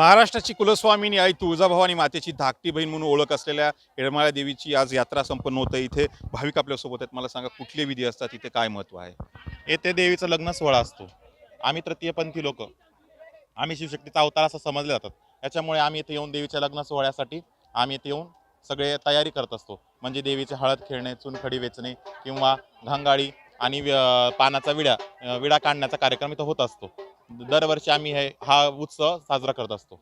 महाराष्ट्राची कुलस्वामिनी आई तुळजाभवानी मातेची धाकटी बहीण म्हणून ओळख असलेल्या येरमाळ्या देवीची आज यात्रा संपन्न होते। इथे भाविक आपल्यासोबत आहेत। मला सांगा कुठले विधी असतात, इथे काय महत्व आहे? येथे देवीचा लग्न सोहळा असतो। आम्ही तृतीयपंथी लोक, आम्ही शिवशक्तीचा अवतार असं समजले जातात। त्याच्यामुळे आम्ही इथे येऊन देवीच्या लग्न सोहळ्यासाठी आम्ही इथे येऊन सगळे तयारी करत असतो। म्हणजे देवीचे हळद खेळणे, चुनखडी वेचणे किंवा घांगाळी आणि पानाचा विडा काढण्याचा कार्यक्रम इथं होत असतो। दरवर्षी आम्ही हा उत्सव साजरा करत असतो।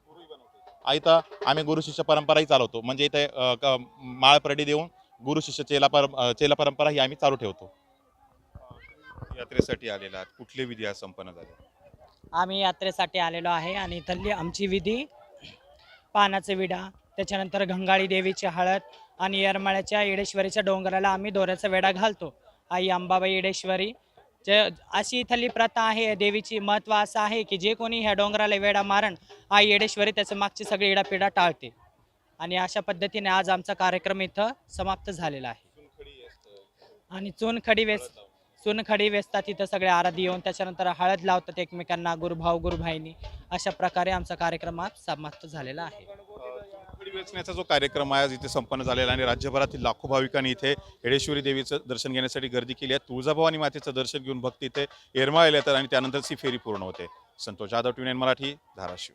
इथं आम्ही गुरु शिष्य परंपराही चालवतो। म्हणजे इथे माळप्रडी देऊन गुरु शिष्य चेला परंपरा ही आम्ही चालू ठेवतो। यात्रेसाठी आलेला आहात, कुठले विधी आज संपन्न झाले? आम्ही यात्रेसाठी आलेलो आहे आणि इथली आमची विधी पानाचा विडा, त्याच्यानंतर घंगाळी देवीची हळद आणि येरमाळ्याच्या येडेश्वरीच्या डोंगराला आम्ही दोऱ्याचा वेढा घालतो। आई अंबाबाई येडेश्वरी जे अशी इथली प्रथा आहे। देवीची महत्त्व असं आहे की जे कोणी ह्या डोंगराला वेढा मारण आई येडेश्वरी त्याचं मागची सगळी इडापिडा टाळते। आणि अशा पद्धतीने आज आमचा कार्यक्रम इथं समाप्त झालेला आहे। आणि चुनखडी वेचतात इथं सगळे आराधी येऊन, त्याच्यानंतर हळद लावतात एकमेकांना, गुरुभाऊ गुरुभाईनी। अशा प्रकारे आमचा कार्यक्रम आज समाप्त झालेला आहे। चुनखडी वेचण्याचा जो कार्यक्रम आहे आज इथे संपन्न झालेला आणि राज्यभरातील लाखो भाविकांनी इथे येडेश्वरी देवीचं दर्शन घेण्यासाठी गर्दी केली आहे। तुळजाभवानी मातेचं दर्शन घेऊन भक्त इथे येरमाळ्याला येतात आणि त्यानंतरची फेरी पूर्ण होते। संतोष जाधव, TVN मराठी, धाराशिव।